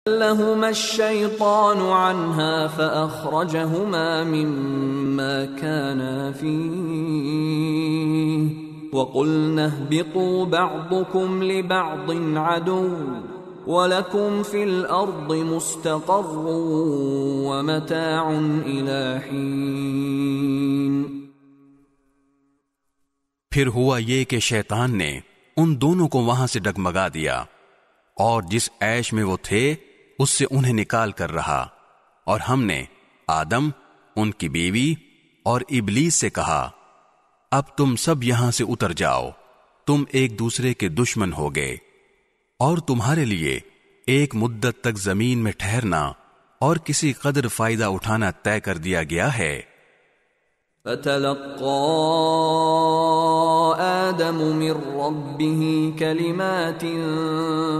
لهما الشيطان عنها فأخرجهما مما كانا فيه وقلنا اهبطوا بعضكم لبعض عدو وَلَكُمْ فِي الْأَرْضِ مُسْتَقَرٌّ وَمَتَاعٌ إِلَىٰ حِينٍ۔ پھر ہوا یہ کہ شیطان نے ان دونوں کو وہاں سے ڈگمگا دیا اور جس عیش میں وہ تھے اس سے انہیں نکال کر رہا، اور ہم نے آدم، ان کی بیوی اور ابلیس سے کہا اب تم سب یہاں سے اتر جاؤ، تم ایک دوسرے کے دشمن ہو گئے، اور تمہارے لیے ایک مدت تک زمین میں ٹھہرنا اور کسی قدر فائدہ اٹھانا طے کر دیا گیا ہے۔ فَتَلَقَّى آدَمُ مِن رَّبِّهِ كَلِمَاتٍ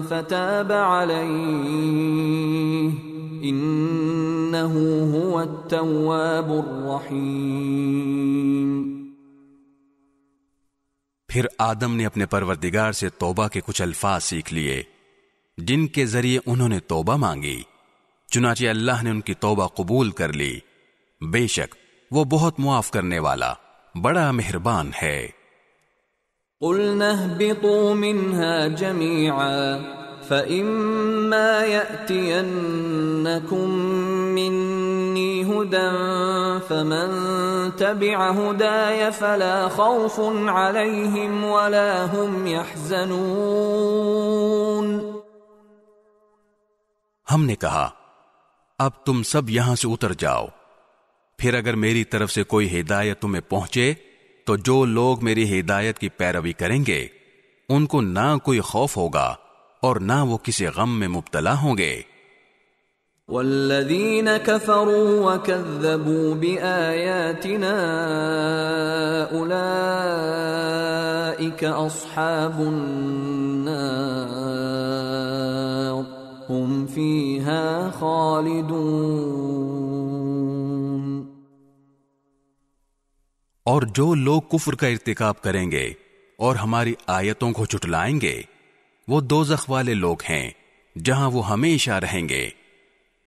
فَتَابَ عَلَيْهِ إِنَّهُ هُوَ التَّوَّابُ الرَّحِيمُ۔ پھر آدم نے اپنے پروردگار سے توبہ کے کچھ الفاظ سیکھ لیے جن کے ذریعے انہوں نے توبہ مانگی، چنانچہ اللہ نے ان کی توبہ قبول کر لی، بے شک وہ بہت معاف کرنے والا بڑا مہربان ہے۔ قُلْنَا اهْبِطُوا مِنْهَا جَمِيعًا فَإِمَّا يَأْتِيَنَّكُم مِّنِّي هُدًى فَمَن تَبِعَ هُدَايَ فَلَا خَوْفٌ عَلَيْهِمْ وَلَا هُمْ يَحْزَنُونَ۔ ہم نے کہا اب تم سب یہاں سے اتر جاؤ، پھر اگر میری طرف سے کوئی ہدایت تمہیں پہنچے تو جو لوگ میری ہدایت کی پیروی کریں گے ان کو نہ کوئی خوف ہوگا اور نہ وہ کسی غم میں مبتلا ہوں گے۔ والذین کفروا وکذبوا بآیاتنا اولئک اصحاب النار هم فیہا خالدون۔ اور جو لوگ کفر کا ارتکاب کریں گے اور ہماری آیتوں کو جھٹلائیں گے وہ دوزخ والے لوگ ہیں جہاں وہ ہمیشہ رہیں گے۔